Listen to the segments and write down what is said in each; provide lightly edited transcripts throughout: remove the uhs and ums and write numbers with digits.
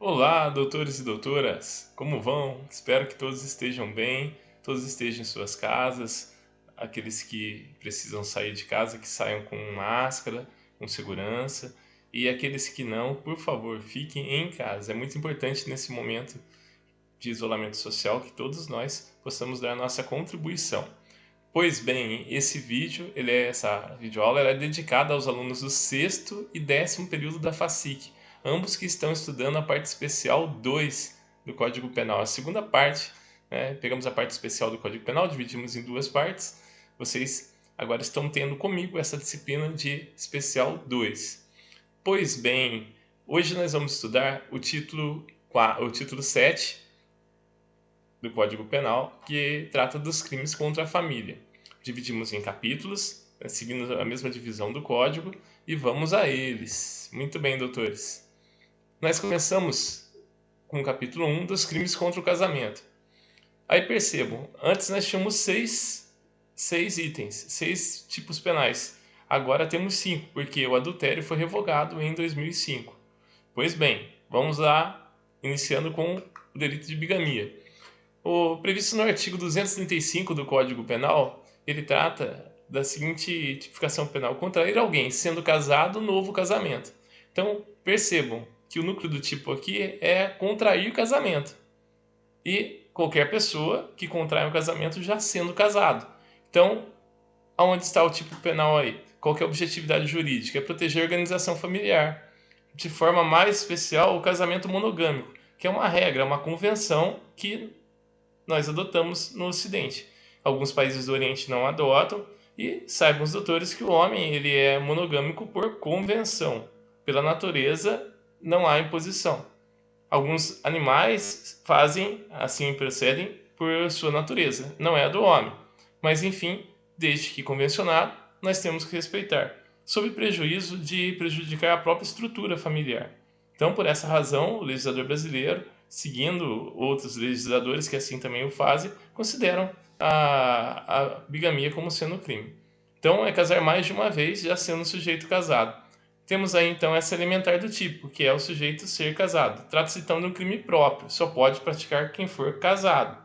Olá, doutores e doutoras! Como vão? Espero que todos estejam bem, todos estejam em suas casas, aqueles que precisam sair de casa, que saiam com máscara, com segurança, e aqueles que não, por favor, fiquem em casa. É muito importante nesse momento de isolamento social que todos nós possamos dar a nossa contribuição. Pois bem, essa videoaula é dedicada aos alunos do sexto e décimo período da FACIC, ambos que estão estudando a parte especial 2 do Código Penal. A segunda parte, pegamos a parte especial do Código Penal, dividimos em duas partes. Vocês agora estão tendo comigo essa disciplina de especial 2. Pois bem, hoje nós vamos estudar o título 7 do Código Penal, que trata dos crimes contra a família. Dividimos em capítulos, seguindo a mesma divisão do Código, e vamos a eles. Muito bem, doutores. Nós começamos com o capítulo 1 dos crimes contra o casamento. Aí percebam, antes nós tínhamos seis itens, 6 tipos penais. Agora temos 5, porque o adultério foi revogado em 2005. Pois bem, vamos lá, iniciando com o delito de bigamia. O previsto no artigo 235 do Código Penal, ele trata da seguinte tipificação penal: contrair alguém sendo casado, novo casamento. Então, percebam que o núcleo do tipo aqui é contrair casamento. E qualquer pessoa que contrai um casamento já sendo casado. Então, aonde está o tipo penal aí? Qual que é a objetividade jurídica? É proteger a organização familiar. De forma mais especial, o casamento monogâmico, que é uma regra, uma convenção que nós adotamos no Ocidente. Alguns países do Oriente não adotam, e saibam os doutores que o homem ele é monogâmico por convenção. Pela natureza, não há imposição. Alguns animais fazem, assim procedem, por sua natureza, não é a do homem. Mas, enfim, desde que convencionado, nós temos que respeitar, sob prejuízo de prejudicar a própria estrutura familiar. Então, por essa razão, o legislador brasileiro, seguindo outros legisladores que assim também o fazem, consideram a bigamia como sendo crime. Então, é casar mais de uma vez, já sendo o sujeito casado. Temos aí então essa elementar do tipo, que é o sujeito ser casado. Trata-se então de um crime próprio, só pode praticar quem for casado.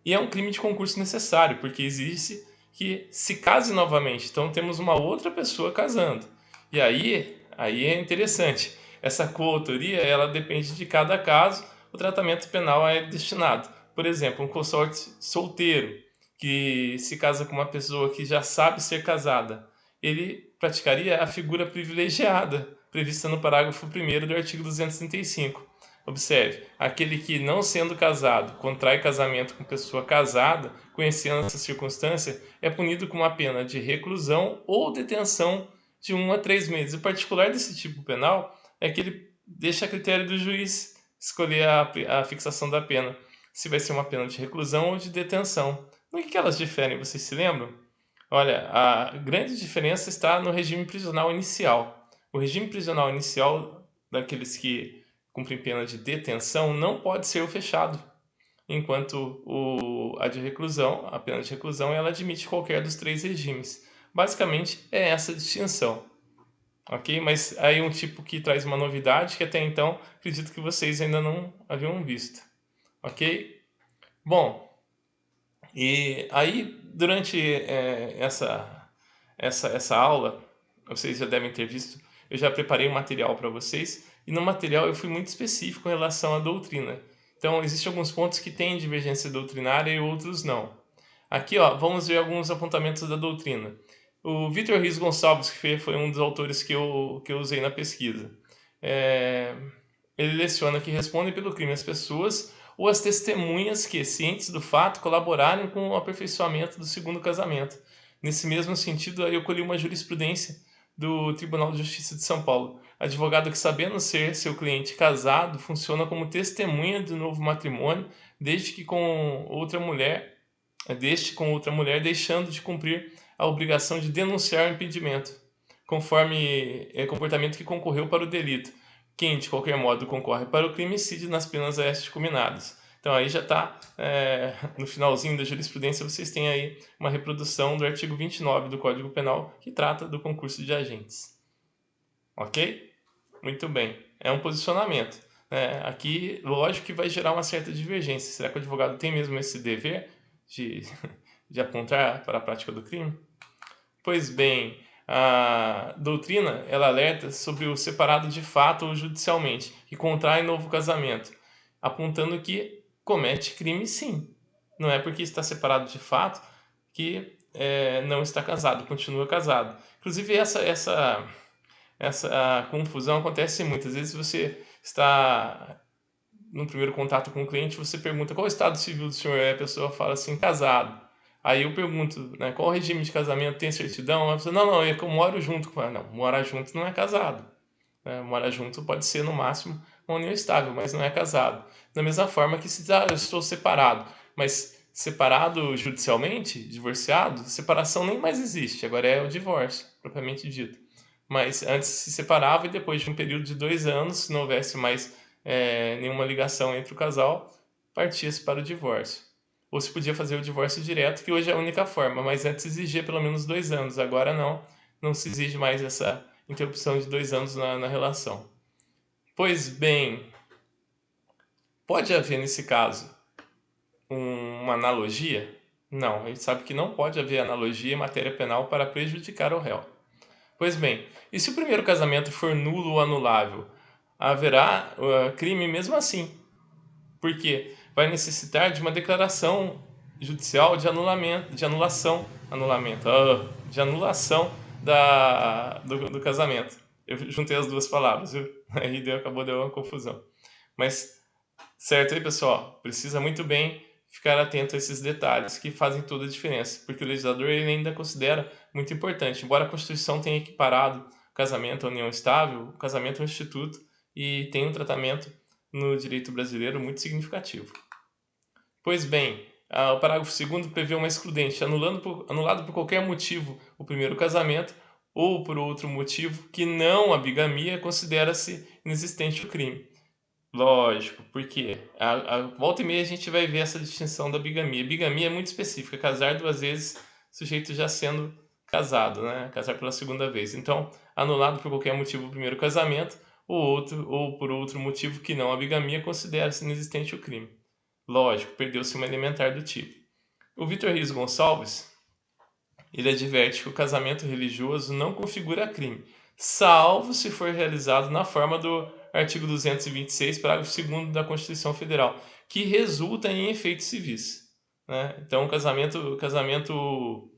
E é um crime de concurso necessário, porque exige que se case novamente. Então temos uma outra pessoa casando. E aí é interessante. Essa coautoria, ela depende de cada caso, o tratamento penal é destinado. Por exemplo, um consorte solteiro que se casa com uma pessoa que já sabe ser casada, ele praticaria a figura privilegiada prevista no parágrafo 1º do artigo 235. Observe, aquele que, não sendo casado, contrai casamento com pessoa casada, conhecendo essa circunstância, é punido com uma pena de reclusão ou detenção de 1 a 3 meses. O particular desse tipo penal é que ele deixa a critério do juiz escolher a fixação da pena, se vai ser uma pena de reclusão ou de detenção. No que elas diferem, vocês se lembram? Olha, a grande diferença está no regime prisional inicial. O regime prisional inicial daqueles que cumprem pena de detenção não pode ser o fechado, enquanto a de reclusão, a pena de reclusão, ela admite qualquer dos 3 regimes. Basicamente é essa a distinção, ok? Mas aí um tipo que traz uma novidade que até então acredito que vocês ainda não haviam visto, ok? Bom, e aí durante essa aula, vocês já devem ter visto, eu já preparei um material para vocês, e no material eu fui muito específico em relação à doutrina. Então, existem alguns pontos que têm divergência doutrinária e outros não. Aqui, ó, vamos ver alguns apontamentos da doutrina. O Vitor Rios Gonçalves, que foi um dos autores que eu usei na pesquisa, ele leciona que respondem pelo crime as pessoas ou as testemunhas que, cientes do fato, colaborarem com o aperfeiçoamento do segundo casamento. Nesse mesmo sentido, eu colhi uma jurisprudência do Tribunal de Justiça de São Paulo. Advogado que, sabendo ser seu cliente casado, funciona como testemunha do novo matrimônio, desde com outra mulher, deixando de cumprir a obrigação de denunciar o impedimento, conforme comportamento que concorreu para o delito. Quem, de qualquer modo, concorre para o crime incide nas penas a estes cominadas. Então aí já está, no finalzinho da jurisprudência, vocês têm aí uma reprodução do artigo 29 do Código Penal, que trata do concurso de agentes. Ok? Muito bem. é um posicionamento. Aqui, lógico que vai gerar uma certa divergência. Será que o advogado tem mesmo esse dever de, de apontar para a prática do crime? Pois bem, a doutrina ela alerta sobre o separado de fato ou judicialmente, que contrai novo casamento, apontando que comete crime sim. Não é porque está separado de fato que não está casado, continua casado. Inclusive, essa confusão acontece muitas vezes. Você está no primeiro contato com o cliente, você pergunta qual é o estado civil do senhor, e a pessoa fala assim, casado. Aí eu pergunto, né, qual o regime de casamento, tem certidão? A pessoa, não, é que eu moro junto com ela. Não, morar junto não é casado. Morar junto pode ser, no máximo, uma união estável, mas não é casado. Da mesma forma que se eu estou separado, mas separado judicialmente, divorciado, separação nem mais existe, agora é o divórcio, propriamente dito. Mas antes se separava e depois de um período de 2 anos, se não houvesse mais nenhuma ligação entre o casal, partia-se para o divórcio. Ou se podia fazer o divórcio direto, que hoje é a única forma, mas antes exigia pelo menos 2 anos, agora não se exige mais essa interrupção de 2 anos na relação. Pois bem, pode haver nesse caso uma analogia? Não, a gente sabe que não pode haver analogia em matéria penal para prejudicar o réu. Pois bem, e se o primeiro casamento for nulo ou anulável? Haverá crime mesmo assim, porque vai necessitar de uma declaração judicial de anulação do casamento. Eu juntei as duas palavras, viu? Aí acabou dando uma confusão. Mas, certo aí, pessoal? Precisa muito bem ficar atento a esses detalhes que fazem toda a diferença, porque o legislador ele ainda considera muito importante. Embora a Constituição tenha equiparado o casamento à união estável, o casamento é um instituto e tem um tratamento no direito brasileiro muito significativo. Pois bem, o parágrafo 2º prevê uma excludente, anulado por qualquer motivo o primeiro casamento ou por outro motivo que não a bigamia, considera-se inexistente o crime. Lógico, porque a volta e meia a gente vai ver essa distinção da bigamia. Bigamia é muito específica, casar 2 vezes, sujeito já sendo casado, né? Casar pela segunda vez. Então, anulado por qualquer motivo o primeiro casamento, ou por outro motivo que não a bigamia, considera-se inexistente o crime. Lógico, perdeu-se uma elementar do tipo. O Vitor Rios Gonçalves, ele adverte que o casamento religioso não configura crime, salvo se for realizado na forma do artigo 226, parágrafo 2º da Constituição Federal, que resulta em efeitos civis. Né? Então, o casamento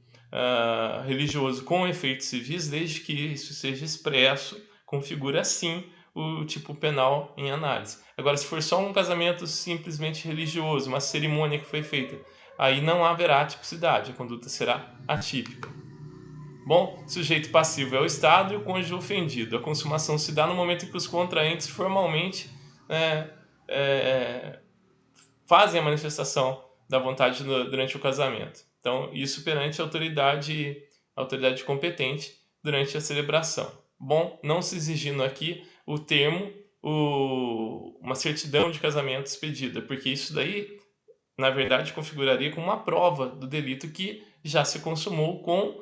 religioso com efeitos civis, desde que isso seja expresso, configura sim o tipo penal em análise. Agora, se for só um casamento simplesmente religioso, uma cerimônia que foi feita, aí não haverá tipicidade, a conduta será atípica. Bom, sujeito passivo é o Estado e o cônjuge ofendido. A consumação se dá no momento em que os contraentes formalmente fazem a manifestação da vontade durante o casamento. Então, isso perante a autoridade competente durante a celebração. Bom, não se exigindo aqui o termo, uma certidão de casamento expedida, porque isso daí, na verdade, configuraria como uma prova do delito que já se consumou com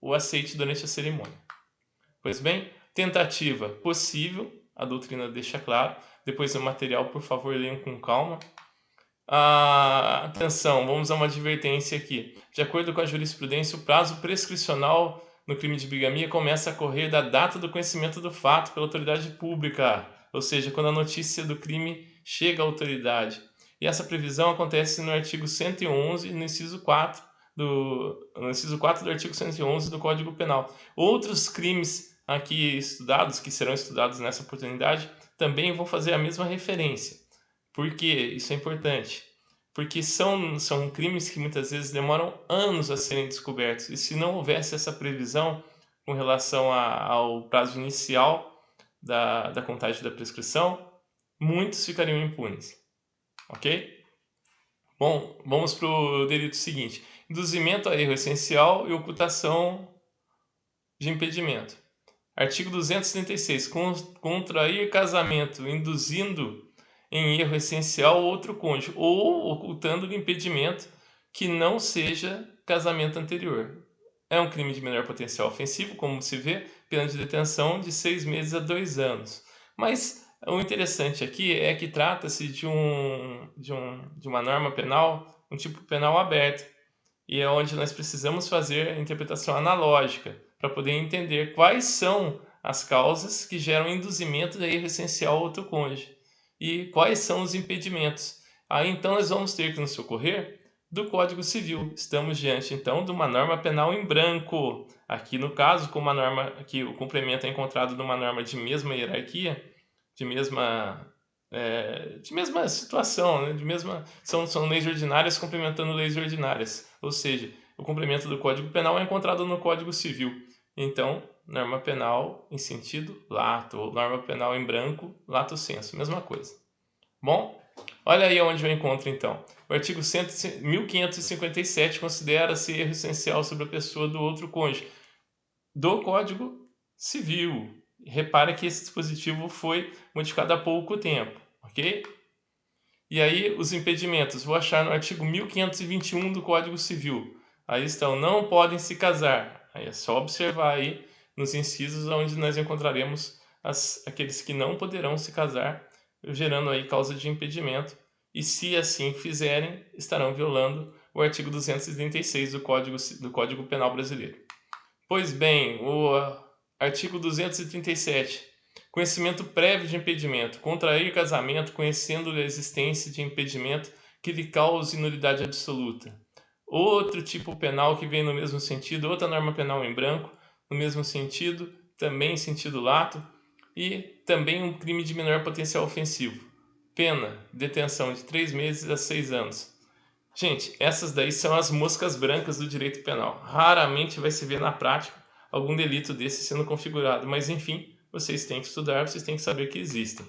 o aceite durante a cerimônia. Pois bem, tentativa possível, a doutrina deixa claro. Depois o material, por favor, leiam com calma. Atenção, vamos a uma advertência aqui. De acordo com a jurisprudência, o prazo prescricional no crime de bigamia começa a correr da data do conhecimento do fato pela autoridade pública, ou seja, quando a notícia do crime chega à autoridade. E essa previsão acontece no artigo 111, no inciso 4 do artigo 111 do Código Penal. Outros crimes aqui estudados, que serão estudados nessa oportunidade, também vão fazer a mesma referência. Por que isso é importante? Porque são crimes que muitas vezes demoram anos a serem descobertos. E se não houvesse essa previsão com relação ao prazo inicial da contagem da prescrição, muitos ficariam impunes. Ok? Bom, vamos para o delito seguinte. Induzimento a erro essencial e ocultação de impedimento. Artigo 236. Contrair casamento induzindo em erro essencial outro cônjuge ou ocultando-lhe impedimento que não seja casamento anterior. É um crime de menor potencial ofensivo, como se vê, pena de detenção de 6 meses a 2 anos. Mas o interessante aqui é que trata-se de uma norma penal, um tipo penal aberto, e é onde nós precisamos fazer a interpretação analógica para poder entender quais são as causas que geram induzimento da erro essencial ao outro cônjuge e quais são os impedimentos. Aí então nós vamos ter que nos socorrer do Código Civil. Estamos diante então de uma norma penal em branco. Aqui no caso, com uma norma que o complemento é encontrado numa norma de mesma hierarquia, de mesma situação, né? São leis ordinárias complementando leis ordinárias, ou seja, o complemento do Código Penal é encontrado no Código Civil. Então, norma penal em sentido lato, ou norma penal em branco, lato sensu, mesma coisa. Bom, olha aí onde eu encontro então. O artigo 1557 considera-se erro essencial sobre a pessoa do outro cônjuge do Código Civil. Repara que esse dispositivo foi modificado há pouco tempo, ok? E aí os impedimentos, vou achar no artigo 1521 do Código Civil. Aí estão, não podem se casar. Aí é só observar aí nos incisos onde nós encontraremos aqueles que não poderão se casar, gerando aí causa de impedimento. E se assim fizerem, estarão violando o artigo 236 do Código Penal Brasileiro. Pois bem, o artigo 237. Conhecimento prévio de impedimento. Contrair casamento conhecendo a existência de impedimento que lhe cause nulidade absoluta. Outro tipo penal que vem no mesmo sentido, outra norma penal em branco, no mesmo sentido, também em sentido lato, e também um crime de menor potencial ofensivo. Pena, detenção de 3 meses a 6 anos. Gente, essas daí são as moscas brancas do direito penal. Raramente vai se ver na prática algum delito desse sendo configurado, mas enfim, vocês têm que estudar, vocês têm que saber que existem.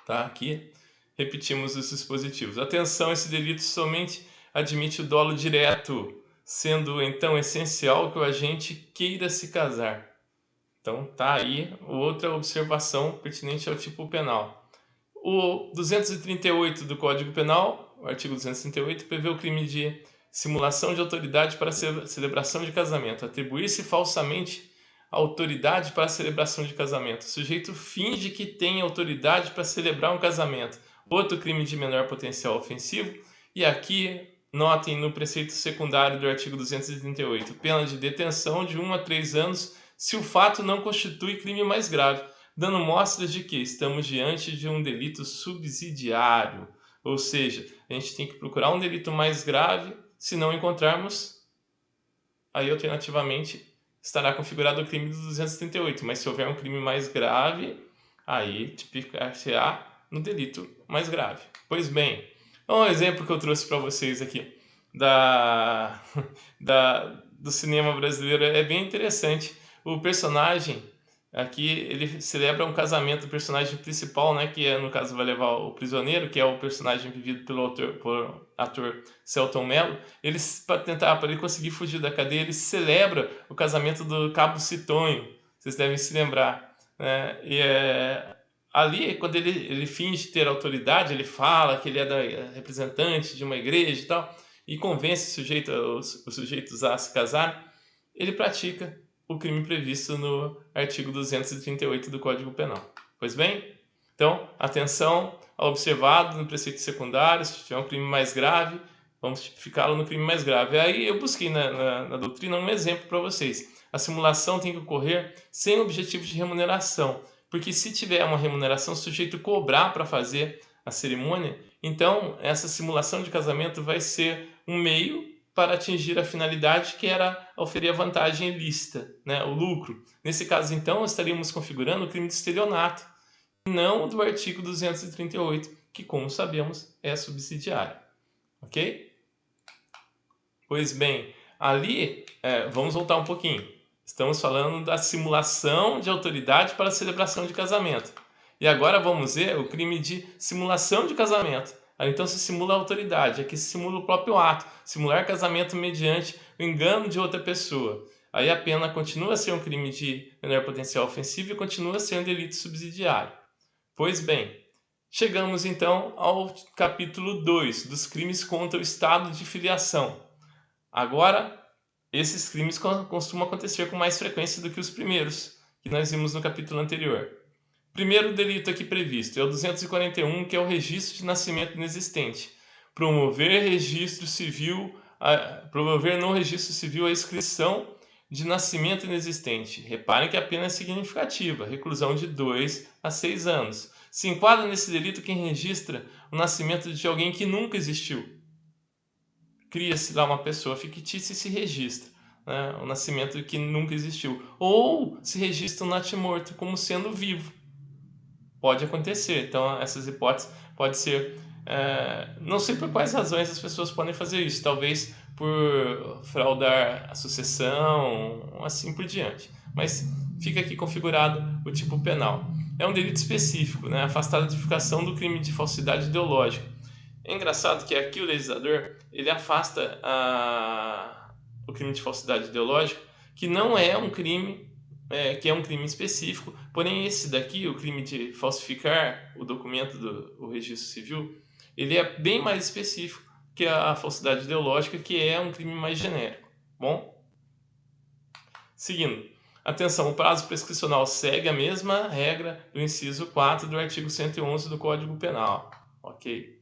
Tá? Aqui repetimos os dispositivos. Atenção, esse delito somente admite o dolo direto, sendo então essencial que o agente queira se casar. Então tá aí outra observação pertinente ao tipo penal. O 238 do Código Penal, o artigo 238, prevê o crime de simulação de autoridade para a celebração de casamento. Atribuir-se falsamente a autoridade para a celebração de casamento. O sujeito finge que tem autoridade para celebrar um casamento. Outro crime de menor potencial ofensivo. E aqui, notem no preceito secundário do artigo 238, pena de detenção de 1 a 3 anos se o fato não constitui crime mais grave, dando mostras de que estamos diante de um delito subsidiário. Ou seja, a gente tem que procurar um delito mais grave, se não encontrarmos, aí alternativamente estará configurado o crime do 238, mas se houver um crime mais grave, aí tipificar-se-á no delito mais grave. Pois bem, um exemplo que eu trouxe para vocês aqui do cinema brasileiro é bem interessante. O personagem aqui, ele celebra um casamento do personagem principal, né, que no caso vai levar o prisioneiro, que é o personagem vivido pelo ator Selton Mello. Para ele conseguir fugir da cadeia, ele celebra o casamento do Cabo Citonho, vocês devem se lembrar, né? Ali, quando ele finge ter autoridade, ele fala que ele é representante de uma igreja e tal, e convence os sujeitos a se casar, ele pratica o crime previsto no artigo 238 do Código Penal. Pois bem, então, atenção ao observado no preceito secundário, se tiver um crime mais grave, vamos tipificá-lo no crime mais grave. Aí eu busquei na doutrina um exemplo para vocês. A simulação tem que ocorrer sem objetivo de remuneração, porque se tiver uma remuneração, o sujeito cobrar para fazer a cerimônia, então essa simulação de casamento vai ser um meio para atingir a finalidade que era oferir a vantagem ilícita, né, o lucro. Nesse caso, então, estaríamos configurando o crime de estelionato, não do artigo 238, que, como sabemos, é subsidiário. Ok? Pois bem, ali, vamos voltar um pouquinho. Estamos falando da simulação de autoridade para a celebração de casamento. E agora vamos ver o crime de simulação de casamento. Então se simula a autoridade, aqui se simula o próprio ato, simular casamento mediante o engano de outra pessoa. Aí a pena continua a ser um crime de menor potencial ofensivo e continua a ser um delito subsidiário. Pois bem, chegamos então ao capítulo 2, dos crimes contra o estado de filiação. Agora, esses crimes costumam acontecer com mais frequência do que os primeiros, que nós vimos no capítulo anterior. Primeiro delito aqui previsto é o 241, que é o registro de nascimento inexistente. Promover no registro civil a inscrição de nascimento inexistente. Reparem que a pena é significativa, reclusão de 2 a 6 anos. Se enquadra nesse delito quem registra o nascimento de alguém que nunca existiu. Cria-se lá uma pessoa fictícia e se registra, né, o nascimento que nunca existiu. Ou se registra um natimorto como sendo vivo. Pode acontecer. Então, essas hipóteses podem ser... não sei por quais razões as pessoas podem fazer isso. Talvez por fraudar a sucessão, assim por diante. Mas fica aqui configurado o tipo penal. É um delito específico, né? Afastar a notificação do crime de falsidade ideológica. É engraçado que aqui o legislador ele afasta o crime de falsidade ideológica, que não é um crime, que é um crime específico, porém esse daqui, o crime de falsificar o documento do registro civil, ele é bem mais específico que a falsidade ideológica, que é um crime mais genérico. Bom, seguindo. Atenção, o prazo prescricional segue a mesma regra do inciso 4 do artigo 111 do Código Penal. Ok?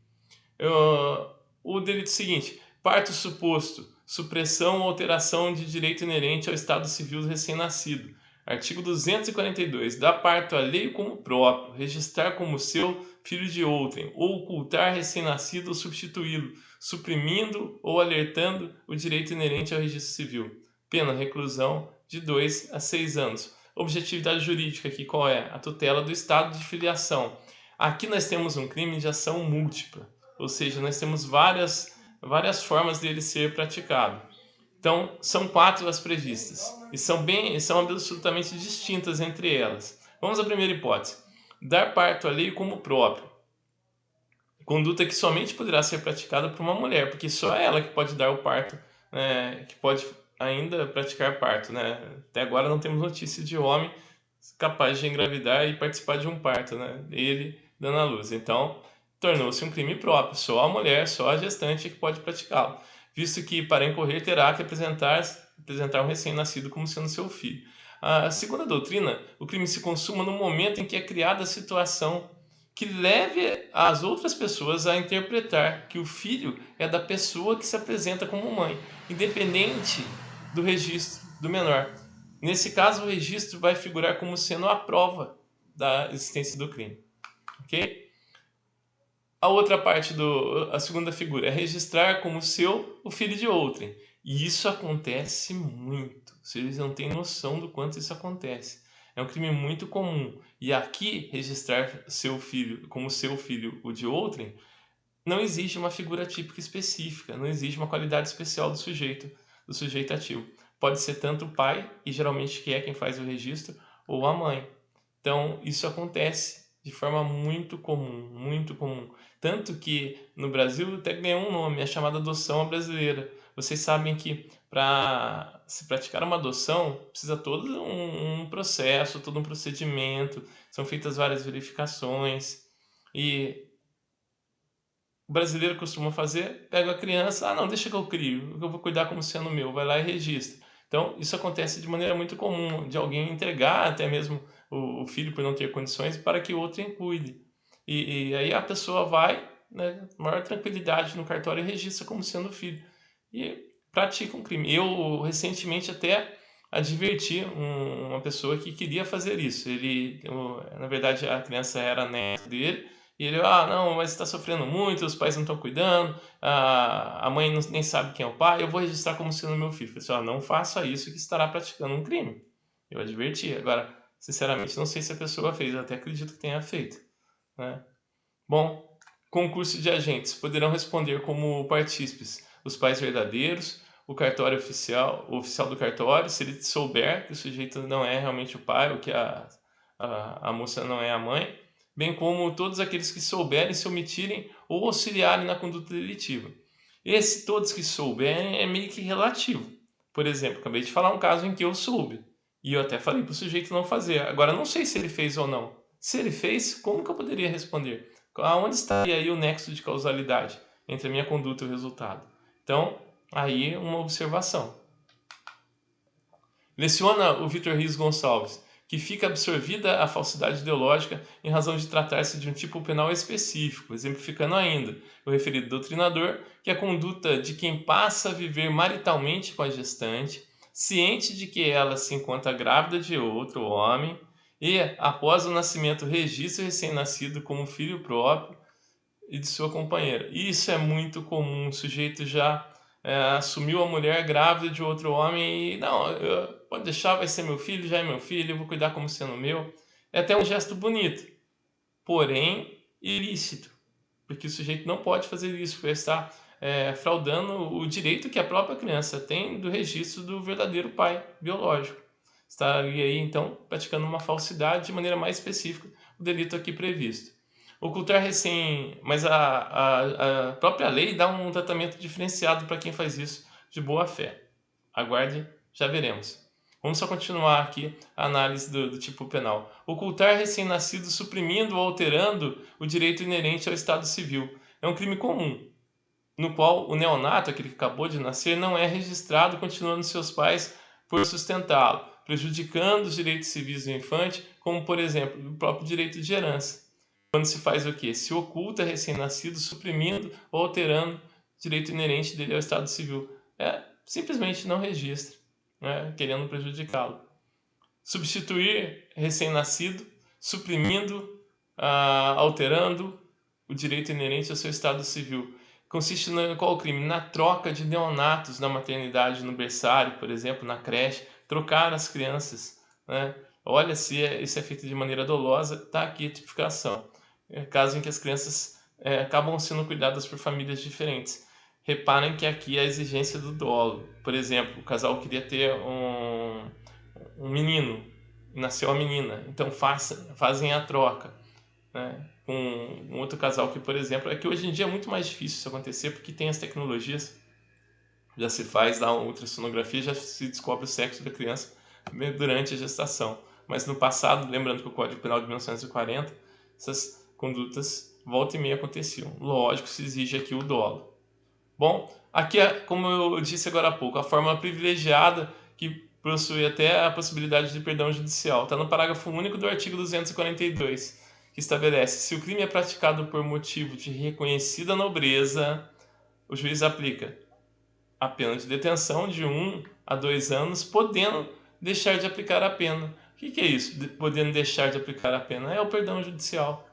O delito seguinte, parto suposto, supressão ou alteração de direito inerente ao estado civil do recém-nascido. Artigo 242, dá parto alheio como próprio, registrar como seu filho de outrem, ou ocultar recém-nascido ou substituí-lo, suprimindo ou alertando o direito inerente ao registro civil. Pena, reclusão de 2 a 6 anos. Objetividade jurídica aqui qual é? A tutela do estado de filiação. Aqui nós temos um crime de ação múltipla. Ou seja, nós temos várias formas dele ser praticado. Então, são 4 as previstas. E são absolutamente distintas entre elas. Vamos à primeira hipótese. Dar parto alheio como próprio. Conduta que somente poderá ser praticada por uma mulher, porque só ela que pode dar o parto, que pode ainda praticar parto. Né? Até agora não temos notícia de homem capaz de engravidar e participar de um parto. Né? Ele dando à luz. Então, tornou-se um crime próprio. Só a mulher, só a gestante que pode praticá-lo, visto que para incorrer terá que apresentar um recém-nascido como sendo seu filho. Segundo a doutrina, o crime se consuma no momento em que é criada a situação que leve as outras pessoas a interpretar que o filho é da pessoa que se apresenta como mãe, independente do registro do menor. Nesse caso, o registro vai figurar como sendo a prova da existência do crime. Ok? A outra parte, a segunda figura, é registrar como seu o filho de outrem. E isso acontece muito. Vocês não têm noção do quanto isso acontece. É um crime muito comum. E aqui, registrar seu filho como seu filho o de outrem, não exige uma figura típica específica, não exige uma qualidade especial do sujeito ativo. Pode ser tanto o pai, e geralmente que é quem faz o registro, ou a mãe. Então, isso acontece de forma muito comum, muito comum. Tanto que no Brasil até ganhou um nome, é chamada adoção à brasileira. Vocês sabem que para se praticar uma adoção precisa todo um processo, todo um procedimento, são feitas várias verificações. E o brasileiro costuma fazer, pega a criança, não, deixa que eu crio, eu vou cuidar como sendo meu, vai lá e registra. Então, isso acontece de maneira muito comum, de alguém entregar até mesmo o filho por não ter condições para que o outro cuide. E aí a pessoa vai, né, com maior tranquilidade no cartório e registra como sendo filho. E pratica um crime. Eu recentemente até adverti uma pessoa que queria fazer isso. Na verdade, a criança era neta dele, e ele, não, mas está sofrendo muito, os pais não estão cuidando, a mãe nem sabe quem é o pai, eu vou registrar como sendo meu filho. Eu falei assim, não faça isso que estará praticando um crime. Eu adverti. Agora, sinceramente, não sei se a pessoa fez, eu até acredito que tenha feito. Né? Bom, concurso de agentes. Poderão responder como partícipes os pais verdadeiros, o oficial do cartório, se ele souber que o sujeito não é realmente o pai, ou que a moça não é a mãe, bem como todos aqueles que souberem se omitirem ou auxiliarem na conduta delitiva. Esse todos que souberem é meio que relativo. Por exemplo, acabei de falar um caso em que eu soube, e eu até falei para o sujeito não fazer. Agora, não sei se ele fez ou não. Se ele fez, como que eu poderia responder? Aonde estaria aí o nexo de causalidade entre a minha conduta e o resultado? Então, aí uma observação. Leciona o Vitor Rios Gonçalves. que fica absorvida a falsidade ideológica em razão de tratar-se de um tipo penal específico, exemplificando ainda o referido doutrinador que a conduta de quem passa a viver maritalmente com a gestante, ciente de que ela se encontra grávida de outro homem, e, após o nascimento, registra o recém-nascido como filho próprio e de sua companheira. Isso é muito comum. O sujeito já assumiu a mulher grávida de outro homem e, não, pode deixar, vai ser meu filho, já é meu filho, eu vou cuidar como sendo meu. É até um gesto bonito, porém ilícito, porque o sujeito não pode fazer isso, porque está fraudando o direito que a própria criança tem do registro do verdadeiro pai biológico. Estaria aí, então, praticando uma falsidade de maneira mais específica, o delito aqui previsto. Ocultar mas a própria lei dá um tratamento diferenciado para quem faz isso de boa fé. Aguarde, já veremos. Vamos só continuar aqui a análise do tipo penal. Ocultar recém-nascido suprimindo ou alterando o direito inerente ao Estado Civil. É um crime comum, no qual o neonato, aquele que acabou de nascer, não é registrado continuando seus pais por sustentá-lo, prejudicando os direitos civis do infante, como, por exemplo, o próprio direito de herança. Quando se faz o quê? Se oculta recém-nascido, suprimindo ou alterando o direito inerente dele ao Estado Civil. Simplesmente não registra, querendo prejudicá-lo. Substituir recém-nascido, suprimindo, alterando o direito inerente ao seu Estado Civil. Consiste em qual crime? Na troca de neonatos na maternidade, no berçário, por exemplo, na creche, trocar as crianças. Olha, se isso é feito de maneira dolosa, está aqui a tipificação. Caso em que as crianças acabam sendo cuidadas por famílias diferentes. Reparem que aqui a exigência do dolo. Por exemplo, o casal queria ter um menino, nasceu a menina, então fazem a troca. Com um outro casal que, por exemplo, é que hoje em dia é muito mais difícil isso acontecer porque tem as tecnologias, já se faz lá uma ultrassonografia, já se descobre o sexo da criança durante a gestação. Mas no passado, lembrando que o Código Penal de 1940, essas condutas volta e meia aconteciam. Lógico, se exige aqui o dolo. Bom, aqui é, como eu disse agora há pouco, a forma privilegiada que possui até a possibilidade de perdão judicial. Está no parágrafo único do artigo 242, que estabelece: se o crime é praticado por motivo de reconhecida nobreza, o juiz aplica a pena de detenção de 1 a 2 anos, podendo deixar de aplicar a pena. O que é isso? Podendo deixar de aplicar a pena? É o perdão judicial.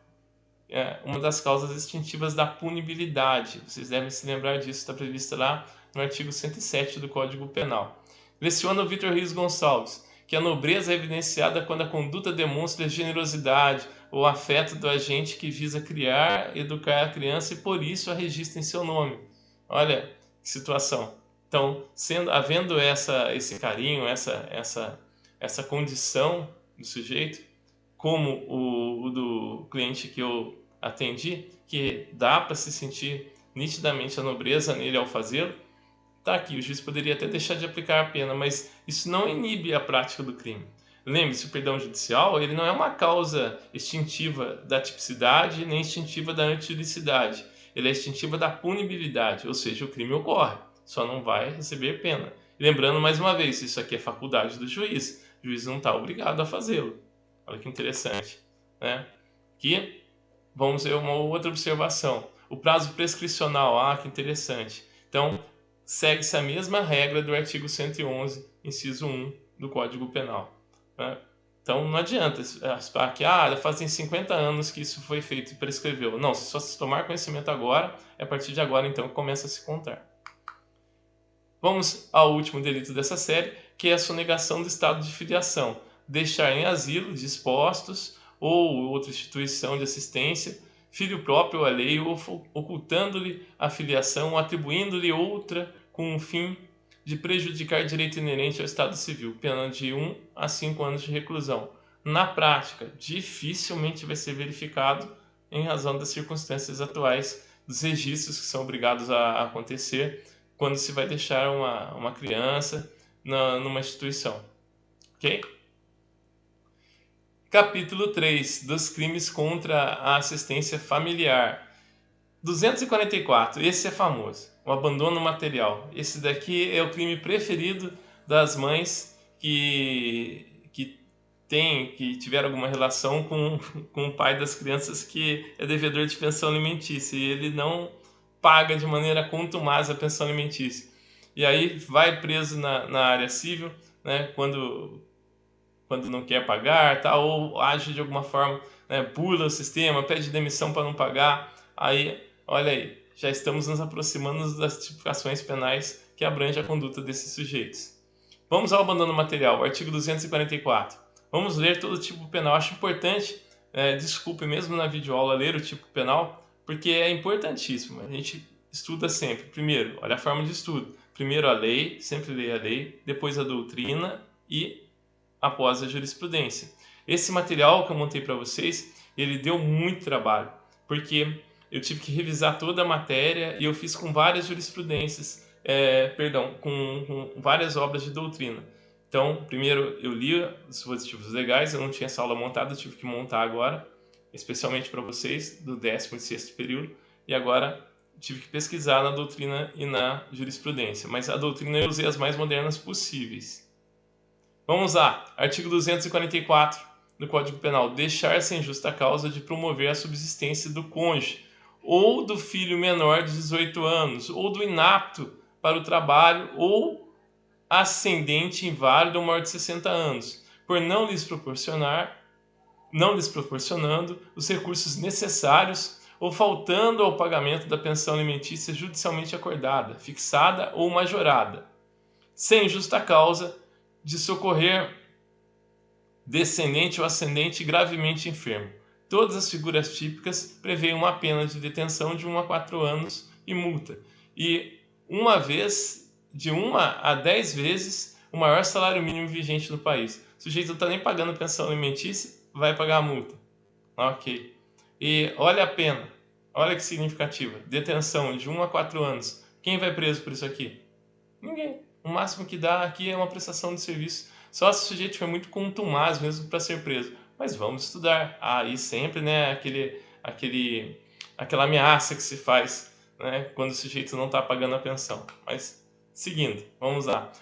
É uma das causas extintivas da punibilidade. Vocês devem se lembrar disso, está previsto lá no artigo 107 do Código Penal. Leciona o Vitor Rios Gonçalves que a nobreza é evidenciada quando a conduta demonstra generosidade ou afeto do agente que visa criar, educar a criança e por isso a registra em seu nome. Olha que situação. Então, havendo esse carinho, essa condição do sujeito, como o do cliente que eu atendi, que dá para se sentir nitidamente a nobreza nele ao fazê-lo, tá aqui, o juiz poderia até deixar de aplicar a pena, mas isso não inibe a prática do crime. Lembre-se, o perdão judicial ele não é uma causa extintiva da tipicidade nem extintiva da antijuridicidade. Ele é extintiva da punibilidade, ou seja, o crime ocorre, só não vai receber pena. E lembrando mais uma vez, isso aqui é faculdade do juiz, o juiz não está obrigado a fazê-lo. Olha que interessante. Aqui, vamos ver uma outra observação. O prazo prescricional, que interessante. Então, segue-se a mesma regra do artigo 111, inciso 1 do Código Penal. Então, não adianta aspar que fazem 50 anos que isso foi feito e prescreveu. Não, só se tomar conhecimento agora, é a partir de agora, então, que começa a se contar. Vamos ao último delito dessa série, que é a sonegação do estado de filiação. Deixar em asilo, dispostos, ou outra instituição de assistência, filho próprio ou alheio, ocultando-lhe a filiação ou atribuindo-lhe outra com o fim de prejudicar direito inerente ao Estado Civil, pena de 1 a 5 anos de reclusão. Na prática, dificilmente vai ser verificado em razão das circunstâncias atuais, dos registros que são obrigados a acontecer quando se vai deixar uma criança numa instituição. Ok? Capítulo 3 dos crimes contra a assistência familiar. 244, esse é famoso, o abandono material. Esse daqui é o crime preferido das mães que que tiveram alguma relação com o pai das crianças que é devedor de pensão alimentícia e ele não paga de maneira contumaz a pensão alimentícia. E aí vai preso na área civil, né, quando não quer pagar, tá, ou age de alguma forma, né, pula o sistema, pede demissão para não pagar. Aí, olha aí, já estamos nos aproximando das tipificações penais que abrangem a conduta desses sujeitos. Vamos ao abandono material, artigo 244. Vamos ler todo o tipo penal. Acho importante, desculpe mesmo na videoaula ler o tipo penal, porque é importantíssimo. A gente estuda sempre. Primeiro, olha a forma de estudo. Primeiro a lei, sempre leia a lei, depois a doutrina e após a jurisprudência. Esse material que eu montei para vocês, ele deu muito trabalho, porque eu tive que revisar toda a matéria e eu fiz com várias jurisprudências, com várias obras de doutrina. Então, primeiro eu li os dispositivos legais, eu não tinha essa aula montada, eu tive que montar agora, especialmente para vocês, do 16º período, e agora tive que pesquisar na doutrina e na jurisprudência, mas a doutrina eu usei as mais modernas possíveis. Vamos lá, artigo 244 do Código Penal. Deixar sem justa causa de promover a subsistência do cônjuge, ou do filho menor de 18 anos, ou do inapto para o trabalho, ou ascendente inválido ou maior de 60 anos, por não lhes proporcionando os recursos necessários ou faltando ao pagamento da pensão alimentícia judicialmente acordada, fixada ou majorada, sem justa causa de socorrer descendente ou ascendente gravemente enfermo. Todas as figuras típicas prevêem uma pena de detenção de 1 a 4 anos e multa. E de 1 a 10 vezes o maior salário mínimo vigente no país. O sujeito não está nem pagando pensão alimentícia, vai pagar a multa. Ok. E olha a pena, olha que significativa. Detenção de 1 a 4 anos. Quem vai preso por isso aqui? Ninguém. O máximo que dá aqui é uma prestação de serviço. Só se o sujeito for muito contumaz mesmo para ser preso. Mas vamos estudar. Aí sempre, né, aquela ameaça que se faz, né, quando o sujeito não está pagando a pensão. Mas seguindo, vamos lá.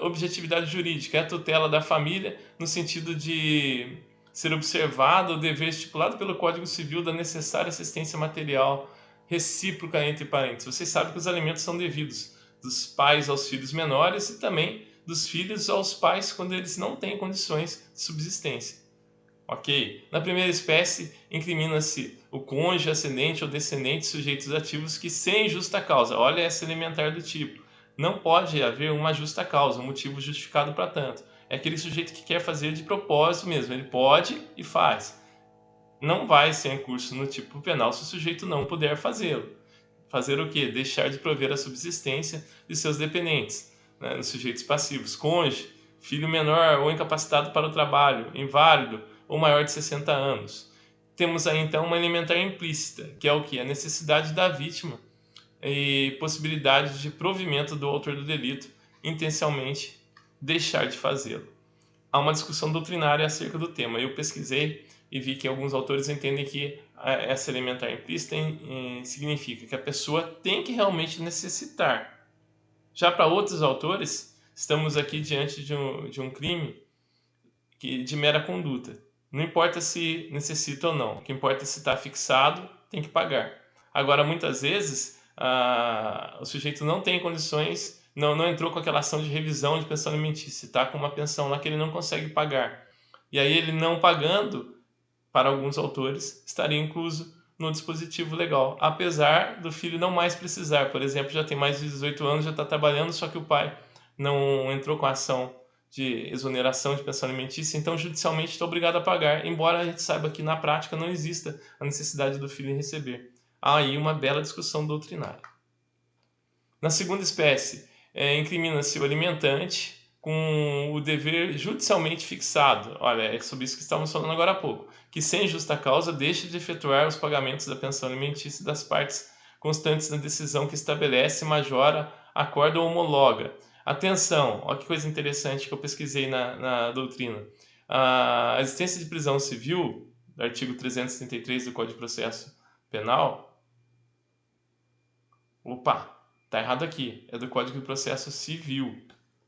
Objetividade jurídica é a tutela da família no sentido de ser observado o dever estipulado pelo Código Civil da necessária assistência material recíproca entre parentes. Vocês sabem que os alimentos são devidos dos pais aos filhos menores e também dos filhos aos pais quando eles não têm condições de subsistência. Ok? Na primeira espécie, incrimina-se o cônjuge, ascendente ou descendente sujeitos ativos que, sem justa causa, olha essa elementar do tipo, não pode haver uma justa causa, um motivo justificado para tanto. É aquele sujeito que quer fazer de propósito mesmo, ele pode e faz. Não vai ser em curso no tipo penal se o sujeito não puder fazê-lo. Fazer o quê? Deixar de prover a subsistência de seus dependentes, né, nos sujeitos passivos. Cônjuge, filho menor ou incapacitado para o trabalho, inválido ou maior de 60 anos. Temos aí então uma elementar implícita, que é o quê? A necessidade da vítima e possibilidade de provimento do autor do delito intencionalmente deixar de fazê-lo. Há uma discussão doutrinária acerca do tema. Eu pesquisei e vi que alguns autores entendem que essa elementar implícita significa que a pessoa tem que realmente necessitar. Já para outros autores, estamos aqui diante de um crime de mera conduta. Não importa se necessita ou não, o que importa é se está fixado, tem que pagar. Agora, muitas vezes, o sujeito não tem condições, não entrou com aquela ação de revisão de pensão alimentícia, está com uma pensão lá que ele não consegue pagar. E aí ele não pagando, para alguns autores, estaria incluso no dispositivo legal, apesar do filho não mais precisar. Por exemplo, já tem mais de 18 anos, já está trabalhando, só que o pai não entrou com a ação de exoneração de pensão alimentícia, então judicialmente está obrigado a pagar, embora a gente saiba que na prática não exista a necessidade do filho em receber. Há aí uma bela discussão doutrinária. Na segunda espécie, incrimina-se o alimentante com o dever judicialmente fixado. Olha, é sobre isso que estávamos falando agora há pouco. Que sem justa causa deixe de efetuar os pagamentos da pensão alimentícia das partes constantes na decisão que estabelece, majora, acorda ou homologa. Atenção, olha que coisa interessante que eu pesquisei na doutrina. A existência de prisão civil, do artigo 333 do Código de Processo Penal. Opa! Tá errado aqui, é do Código de Processo Civil.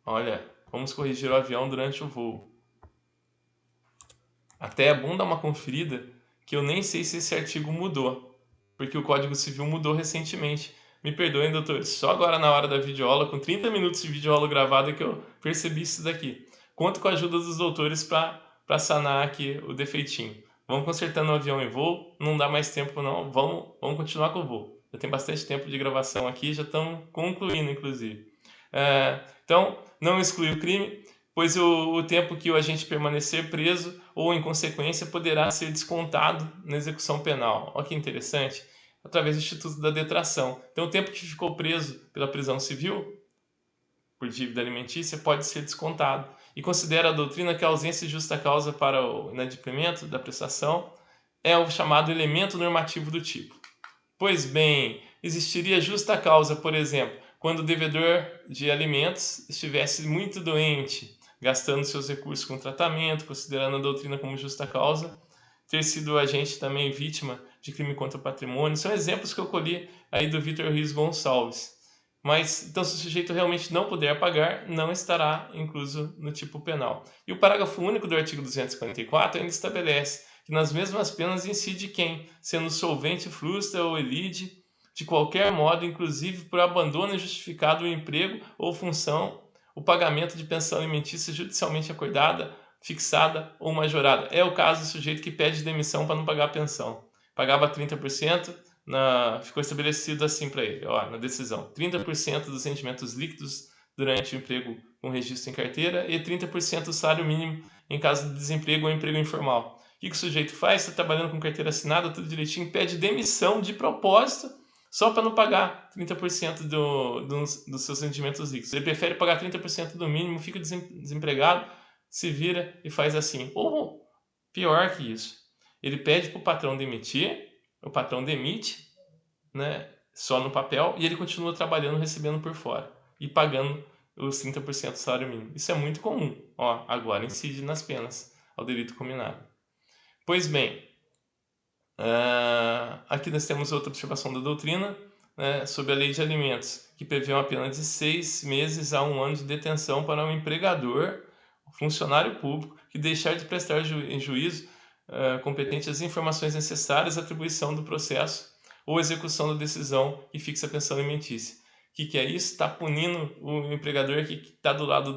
Olha, vamos corrigir o avião durante o voo. Até é bom dar uma conferida, que eu nem sei se esse artigo mudou, porque o Código Civil mudou recentemente. Me perdoem, doutores, só agora na hora da videoaula, com 30 minutos de videoaula gravada, que eu percebi isso daqui. Conto com a ajuda dos doutores para sanar aqui o defeitinho. Vamos consertando o avião em voo, não dá mais tempo não, vamos continuar com o voo. Já tem bastante tempo de gravação aqui, já estamos concluindo, inclusive. Então, não exclui o crime, pois o tempo que o agente permanecer preso ou, em consequência, poderá ser descontado na execução penal. Olha que interessante, através do Instituto da Detração. Então, o tempo que ficou preso pela prisão civil, por dívida alimentícia, pode ser descontado. E considera a doutrina que a ausência de justa causa para o inadimplemento da prestação é o chamado elemento normativo do tipo. Pois bem, existiria justa causa, por exemplo, quando o devedor de alimentos estivesse muito doente, gastando seus recursos com tratamento, considerando a doutrina como justa causa, ter sido agente também vítima de crime contra o patrimônio. São exemplos que eu colhi aí do Vitor Rios Gonçalves. Mas, então, se o sujeito realmente não puder pagar, não estará incluso no tipo penal. E o parágrafo único do artigo 244 ainda estabelece que nas mesmas penas incide quem, sendo solvente, frustra ou elide, de qualquer modo, inclusive por abandono injustificado do emprego ou função, o pagamento de pensão alimentícia judicialmente acordada, fixada ou majorada. É o caso do sujeito que pede demissão para não pagar a pensão. Pagava 30%, ficou estabelecido assim para ele, na decisão: 30% dos rendimentos líquidos durante o emprego com registro em carteira e 30% do salário mínimo em caso de desemprego ou emprego informal. O que o sujeito faz? Está trabalhando com carteira assinada, tudo direitinho, pede demissão de propósito só para não pagar 30% dos seus rendimentos líquidos. Ele prefere pagar 30% do mínimo, fica desempregado, se vira e faz assim. Ou pior que isso, ele pede para o patrão demitir, o patrão demite, né, só no papel, e ele continua trabalhando, recebendo por fora e pagando os 30% do salário mínimo. Isso é muito comum. Agora incide nas penas ao delito combinado. Pois bem, aqui nós temos outra observação da doutrina, né, sobre a lei de alimentos, que prevê uma pena de 6 meses a 1 ano de detenção para um empregador, funcionário público, que deixar de prestar em juízo competente as informações necessárias à atribuição do processo ou execução da decisão que fixa a pensão alimentícia. O que é isso? Está punindo o empregador que está do lado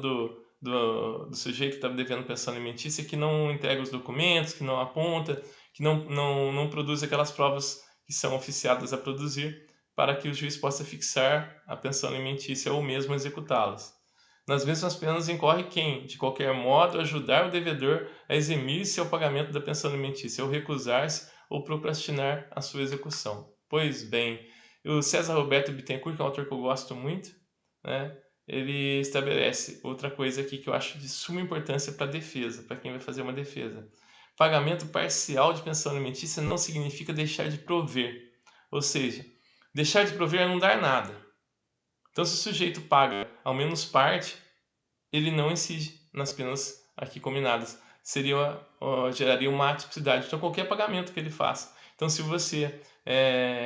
do sujeito que está devendo pensão alimentícia, que não entrega os documentos, que não aponta, que não produz aquelas provas que são oficiadas a produzir, para que o juiz possa fixar a pensão alimentícia ou mesmo executá-las. Nas mesmas penas incorre quem, de qualquer modo, ajudar o devedor a eximir-se ao pagamento da pensão alimentícia, ou recusar-se ou procrastinar a sua execução. Pois bem, o César Roberto Bittencourt, que é um autor que eu gosto muito, né, ele estabelece outra coisa aqui que eu acho de suma importância para a defesa, para quem vai fazer uma defesa. Pagamento parcial de pensão alimentícia não significa deixar de prover, ou seja, deixar de prover é não dar nada. Então, se o sujeito paga ao menos parte, ele não incide nas penas aqui combinadas. Geraria uma atipicidade. Então, qualquer pagamento que ele faça. Então, se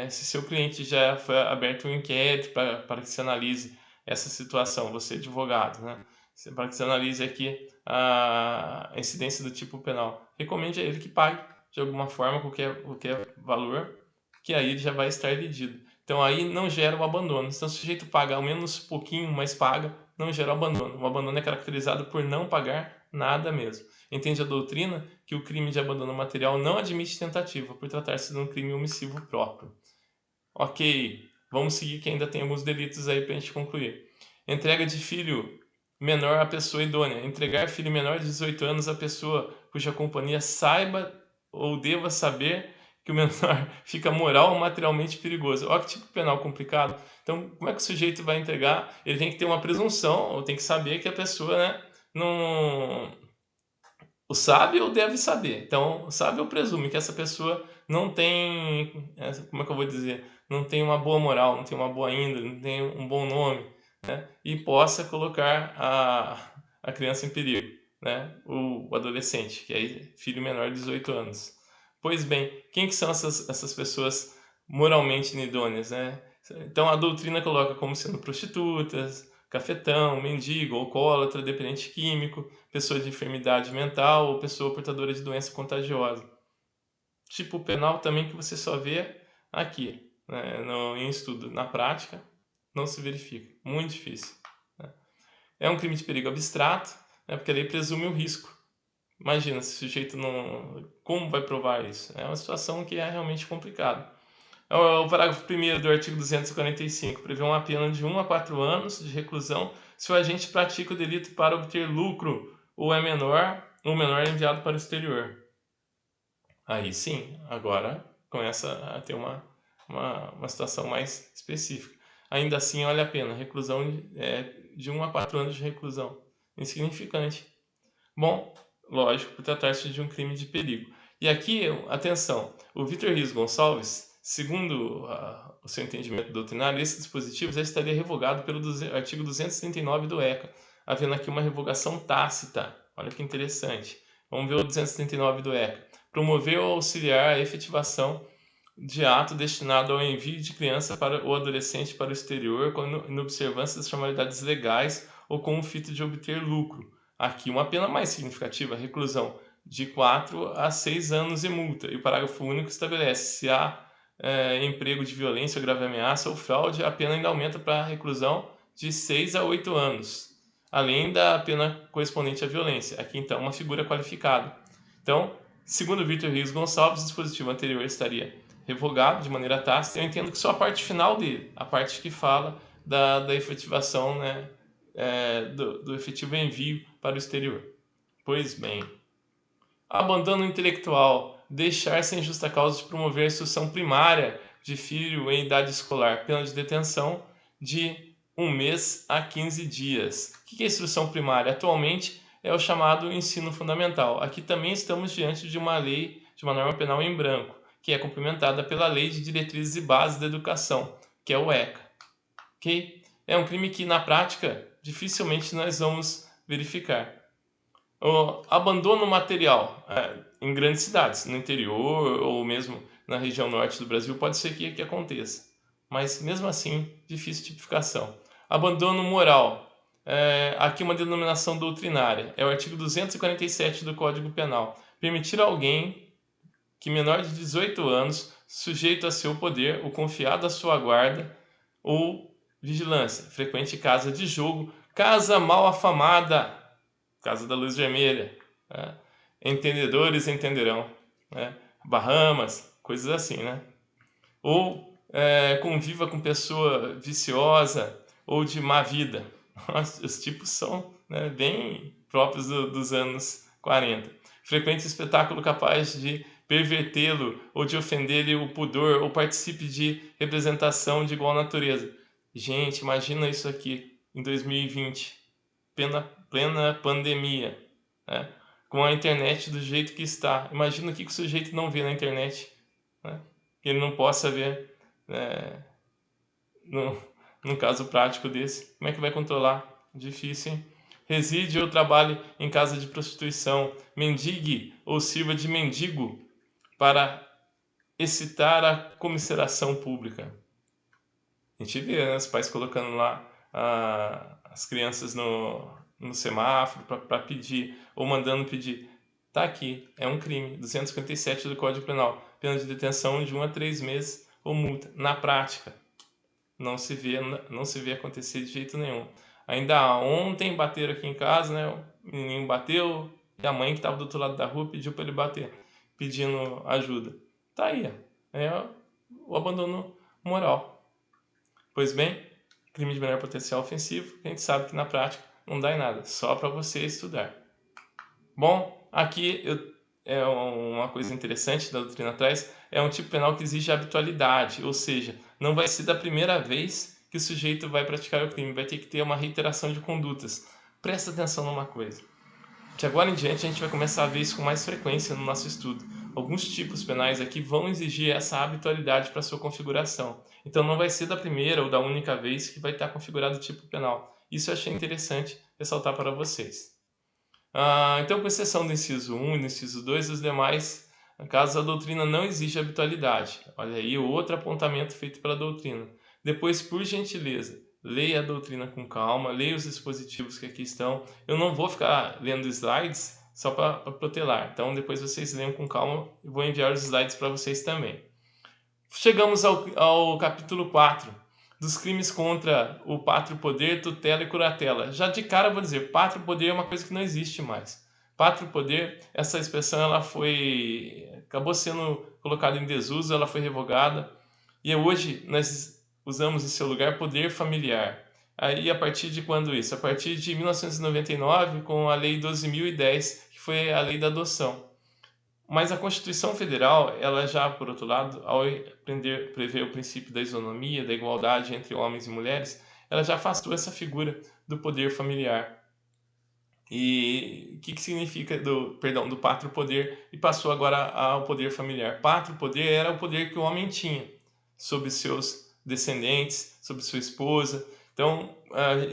seu cliente já foi aberto um inquérito para que se analise essa situação, você advogado, né? Para que se analise aqui a incidência do tipo penal, recomende a ele que pague de alguma forma qualquer valor, que aí ele já vai estar elidido. Então aí não gera o abandono. Então, se o sujeito paga ao menos pouquinho, mas paga, não gera o abandono. O abandono é caracterizado por não pagar nada mesmo. Entende a doutrina que o crime de abandono material não admite tentativa, por tratar-se de um crime omissivo próprio. Ok, vamos seguir que ainda tem alguns delitos aí para a gente concluir. Entrega de filho menor à pessoa idônea. Entregar filho menor de 18 anos à pessoa cuja companhia saiba ou deva saber que o menor fica moral ou materialmente perigoso. Olha que tipo penal complicado. Então, como é que o sujeito vai entregar? Ele tem que ter uma presunção, ou tem que saber que a pessoa, né, não... O sabe ou deve saber. Então, sabe ou presume que essa pessoa não tem, como é que eu vou dizer? Não tem uma boa moral, não tem uma boa índole, não tem um bom nome, né? E possa colocar a criança em perigo, né? O adolescente, que é filho menor de 18 anos. Pois bem, quem que são essas pessoas moralmente inidôneas, né? Então a doutrina coloca como sendo prostitutas, cafetão, mendigo, alcoólatra, dependente químico, pessoa de enfermidade mental ou pessoa portadora de doença contagiosa. Tipo penal também que você só vê aqui, né, em estudo. Na prática, não se verifica. Muito difícil. Né? É um crime de perigo abstrato, né, porque a lei presume o risco. Imagina, se o sujeito não... Como vai provar isso? É uma situação que é realmente complicada. O parágrafo 1º do artigo 245 prevê uma pena de 1 a 4 anos de reclusão se o agente pratica o delito para obter lucro ou o menor é enviado para o exterior. Aí sim, agora começa a ter uma situação mais específica. Ainda assim, vale a pena. Reclusão de 1 a 4 anos de reclusão. Insignificante. Bom, lógico, por tratar-se de um crime de perigo. E aqui, atenção, o Vitor Rios Gonçalves, segundo o seu entendimento doutrinário, esse dispositivo já estaria revogado pelo artigo 239 do ECA, havendo aqui uma revogação tácita. Olha que interessante. Vamos ver o 239 do ECA. Promover ou auxiliar a efetivação de ato destinado ao envio de criança ou adolescente para o exterior em observância das formalidades legais ou com o fito de obter lucro. Aqui uma pena mais significativa, reclusão de 4 a 6 anos e multa. E o parágrafo único estabelece: se há emprego de violência ou grave ameaça ou fraude, a pena ainda aumenta para reclusão de 6 a 8 anos, além da pena correspondente à violência. Aqui então uma figura qualificada. Então, segundo Vitor Rios Gonçalves, o dispositivo anterior estaria revogado de maneira tácita. Eu entendo que só a parte final dele, a parte que fala da efetivação, né, do efetivo envio para o exterior. Pois bem, abandono intelectual, deixar sem justa causa de promover a instrução primária de filho em idade escolar, pena de detenção de 1 mês a 15 dias. O que é instrução primária? Atualmente é o chamado ensino fundamental. Aqui também estamos diante de uma lei, de uma norma penal em branco, que é complementada pela Lei de Diretrizes e Bases da Educação, que é o ECA. Okay? É um crime que, na prática, dificilmente nós vamos verificar. O abandono material em grandes cidades, no interior ou mesmo na região norte do Brasil, pode ser que aconteça. Mas, mesmo assim, difícil tipificação. Abandono moral. Aqui uma denominação doutrinária. É o artigo 247 do Código Penal. Permitir a alguém que menor de 18 anos, sujeito a seu poder, ou confiado à sua guarda ou vigilância, frequente casa de jogo, casa mal afamada, casa da luz vermelha, né? Entendedores entenderão, né? Bahamas, coisas assim, né? Ou conviva com pessoa viciosa ou de má vida. Os tipos são, né, bem próprios dos anos 40. Frequente espetáculo capaz de pervertê-lo ou de ofender-lhe o pudor ou participe de representação de igual natureza. Gente, imagina isso aqui em 2020, plena pandemia, né? Com a internet do jeito que está. Imagina o que o sujeito não vê na internet, né? Que ele não possa ver num caso prático desse. Como é que vai controlar? Difícil, hein? Reside ou trabalhe em casa de prostituição, mendigue ou sirva de mendigo para excitar a comiseração pública. A gente vê, né, os pais colocando lá as crianças no semáforo para pedir, ou mandando pedir. Tá aqui, é um crime, 257 do Código Penal, pena de detenção de 1 a 3 meses ou multa. Na prática, não se vê acontecer de jeito nenhum. Ainda ontem bateram aqui em casa, né? O menino bateu e a mãe que estava do outro lado da rua pediu para ele bater, pedindo ajuda. Tá aí, é o abandono moral. Pois bem, crime de menor potencial ofensivo, a gente sabe que na prática não dá em nada, só para você estudar. Bom, aqui é uma coisa interessante da doutrina traz, é um tipo penal que exige habitualidade, ou seja, não vai ser da primeira vez que o sujeito vai praticar o crime, vai ter que ter uma reiteração de condutas. Presta atenção numa coisa, que agora em diante a gente vai começar a ver isso com mais frequência no nosso estudo. Alguns tipos penais aqui vão exigir essa habitualidade para sua configuração. Então não vai ser da primeira ou da única vez que vai estar configurado o tipo penal. Isso eu achei interessante ressaltar para vocês. Então, com exceção do inciso 1 e do inciso 2, os demais casos a doutrina não exige habitualidade. Olha aí outro apontamento feito pela doutrina. Depois, por gentileza, leia a doutrina com calma, leia os dispositivos que aqui estão. Eu não vou ficar lendo slides só para protelar, então depois vocês leiam com calma e vou enviar os slides para vocês também. Chegamos ao capítulo 4, dos crimes contra o pátrio poder, tutela e curatela. Já de cara eu vou dizer, pátrio poder é uma coisa que não existe mais. Pátrio poder, essa expressão acabou sendo colocada em desuso, ela foi revogada, e hoje nós usamos em seu lugar poder familiar. Aí a partir de quando isso? A partir de 1999, com a Lei 12.010, que foi a lei da adoção. Mas a Constituição Federal, ela já, por outro lado, ao prever o princípio da isonomia, da igualdade entre homens e mulheres, ela já afastou essa figura do poder familiar. E o que significa do pátrio poder e passou agora ao poder familiar? Pátrio poder era o poder que o homem tinha sobre seus descendentes, sobre sua esposa. Então,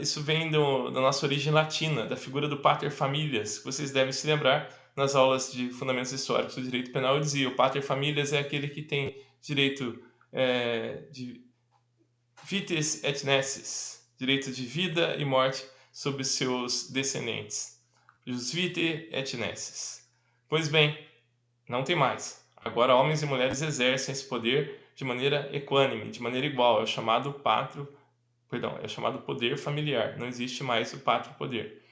isso vem da nossa origem latina, da figura do pater familias, que vocês devem se lembrar nas aulas de fundamentos históricos do direito penal. Eu dizia, o pater familias é aquele que tem direito de vitis et nescis, direito de vida e morte sobre seus descendentes. Jus vitae et nescis. Pois bem, não tem mais. Agora homens e mulheres exercem esse poder de maneira equânime, de maneira igual. É o chamado poder familiar. Não existe mais o pátrio poder.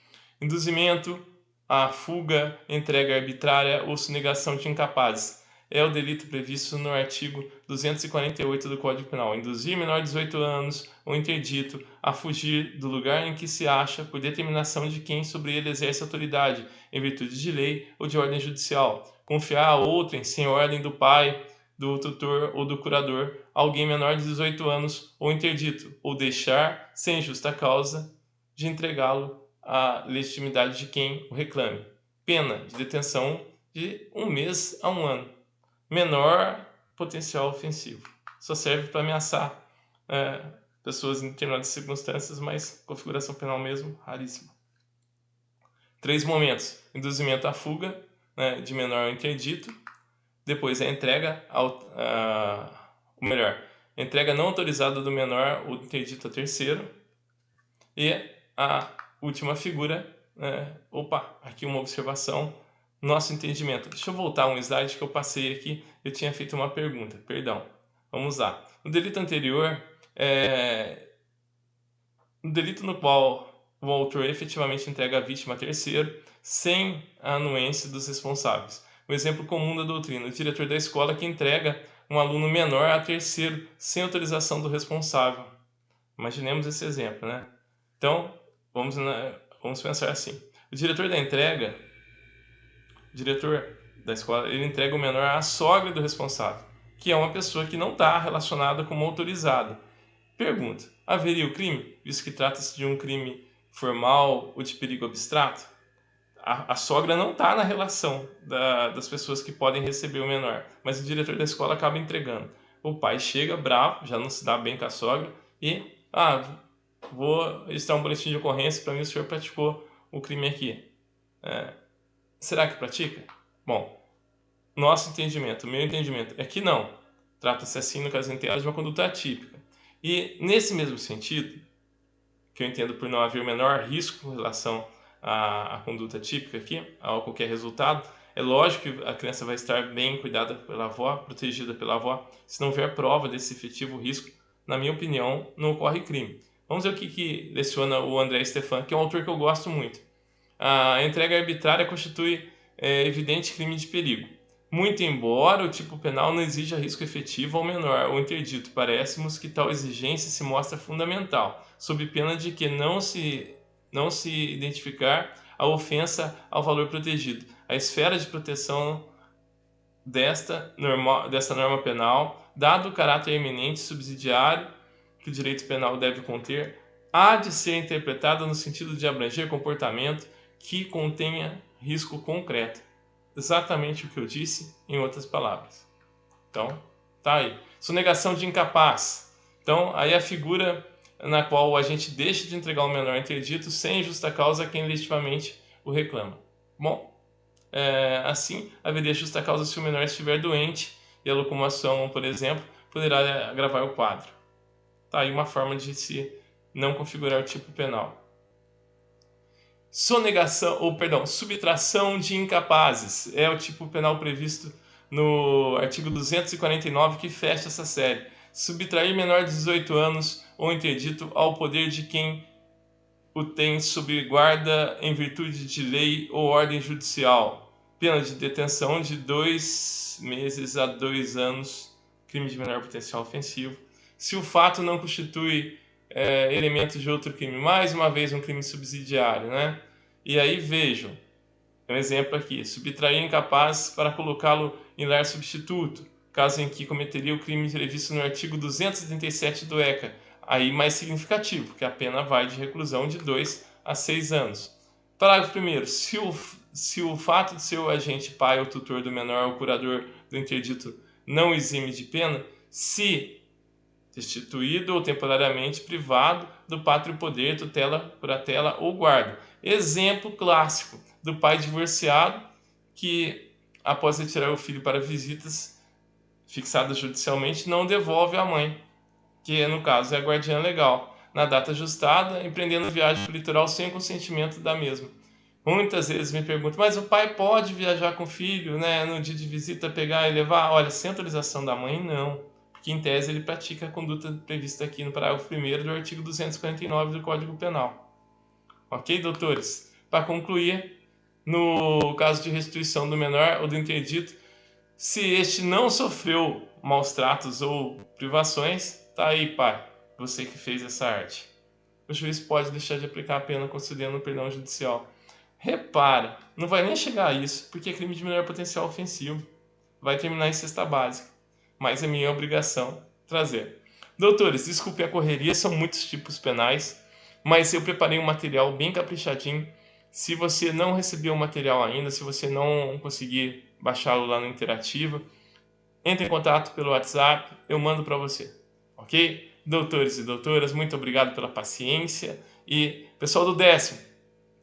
Induzimento, a fuga, entrega arbitrária ou sonegação de incapazes é o delito previsto no artigo 248 do Código Penal. Induzir menor de 18 anos ou interdito a fugir do lugar em que se acha por determinação de quem sobre ele exerce autoridade, em virtude de lei ou de ordem judicial. Confiar a outrem, sem ordem do pai, do tutor ou do curador, alguém menor de 18 anos ou interdito, ou deixar, sem justa causa, de entregá-lo à legitimidade de quem o reclame. Pena de detenção de 1 mês a 1 ano. Menor potencial ofensivo. Só serve para ameaçar pessoas em determinadas circunstâncias, mas configuração penal mesmo, raríssima. 3 momentos. Induzimento à fuga, de menor ao interdito. Depois a entrega, entrega não autorizada do menor ou interdito a terceiro. E a última figura, aqui uma observação, nosso entendimento. Deixa eu voltar um slide que eu passei aqui, eu tinha feito uma pergunta, perdão. Vamos lá. No delito anterior, no delito no qual o autor efetivamente entrega a vítima a terceiro, sem a anuência dos responsáveis. O exemplo comum da doutrina, o diretor da escola que entrega um aluno menor a terceiro, sem autorização do responsável. Imaginemos esse exemplo, né? Então, vamos pensar assim. O diretor da escola, ele entrega o menor à sogra do responsável, que é uma pessoa que não está relacionada como autorizada. Pergunta: haveria o crime, visto que trata-se de um crime formal ou de perigo abstrato? A sogra não está na relação das pessoas que podem receber o menor, mas o diretor da escola acaba entregando. O pai chega bravo, já não se dá bem com a sogra, e vou registrar um boletim de ocorrência, para mim o senhor praticou o crime aqui. Será que pratica? Bom, nosso entendimento, meu entendimento é que não. Trata-se assim, no caso inteiro, de uma conduta atípica. E nesse mesmo sentido, que eu entendo por não haver o menor risco em relação à conduta típica aqui, a qualquer resultado, é lógico que a criança vai estar bem cuidada pela avó, protegida pela avó. Se não houver prova desse efetivo risco, na minha opinião, não ocorre crime. Vamos ver o que leciona o André Stefan, que é um autor que eu gosto muito. A entrega arbitrária constitui evidente crime de perigo. Muito embora o tipo penal não exija risco efetivo ao menor ou interdito, parece-nos que tal exigência se mostra fundamental, sob pena de que não se identificar a ofensa ao valor protegido. A esfera de proteção desta norma penal, dado o caráter eminente subsidiário que o direito penal deve conter, há de ser interpretada no sentido de abranger comportamento que contenha risco concreto. Exatamente o que eu disse, em outras palavras. Então, tá aí. Sonegação de incapaz. Então, aí a figura na qual o agente deixa de entregar o menor interdito sem justa causa a quem legitimamente o reclama. Bom, assim, haveria justa causa se o menor estiver doente e a locomoção, por exemplo, poderá agravar o quadro. Tá aí uma forma de se não configurar o tipo penal. Subtração de incapazes é o tipo penal previsto no artigo 249 que fecha essa série. Subtrair menor de 18 anos ou interdito ao poder de quem o tem sob guarda em virtude de lei ou ordem judicial. Pena de detenção de 2 meses a 2 anos, crime de menor potencial ofensivo. Se o fato não constitui elemento de outro crime, mais uma vez um crime subsidiário, né? E aí vejam, um exemplo aqui, subtrair incapaz para colocá-lo em lar substituto, caso em que cometeria o crime previsto no artigo 237 do ECA, aí mais significativo, que a pena vai de reclusão de 2 a 6 anos. Parágrafo 1º, se o fato de ser o agente pai ou tutor do menor ou curador do interdito não exime de pena, se destituído ou temporariamente privado do pátrio poder, tutela, curatela ou guarda. Exemplo clássico do pai divorciado que, após retirar o filho para visitas fixadas judicialmente, não devolve à mãe, que no caso é a guardiã legal, na data ajustada, empreendendo viagem para o litoral sem consentimento da mesma. Muitas vezes me perguntam, mas o pai pode viajar com o filho, né, no dia de visita, pegar e levar? Olha, sem autorização da mãe, não. Que em tese ele pratica a conduta prevista aqui no parágrafo 1º do artigo 249 do Código Penal. Ok, doutores? Para concluir, no caso de restituição do menor ou do interdito, se este não sofreu maus tratos ou privações, tá aí, pai, você que fez essa arte. O juiz pode deixar de aplicar a pena concedendo o perdão judicial. Repara, não vai nem chegar a isso, porque é crime de menor potencial ofensivo. Vai terminar em cesta básica. Mas é minha obrigação trazer. Doutores, desculpe a correria, são muitos tipos penais, mas eu preparei um material bem caprichadinho. Se você não recebeu o material ainda, se você não conseguir baixá-lo lá no Interativa, entre em contato pelo WhatsApp, eu mando para você. Ok? Doutores e doutoras, muito obrigado pela paciência. E pessoal do 10º,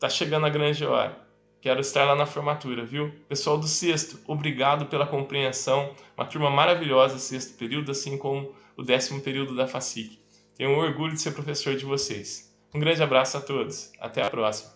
tá chegando a grande hora. Quero estar lá na formatura, viu? Pessoal do 6º, obrigado pela compreensão. Uma turma maravilhosa, 6º período, assim como o 10º período da FACIC. Tenho orgulho de ser professor de vocês. Um grande abraço a todos. Até a próxima.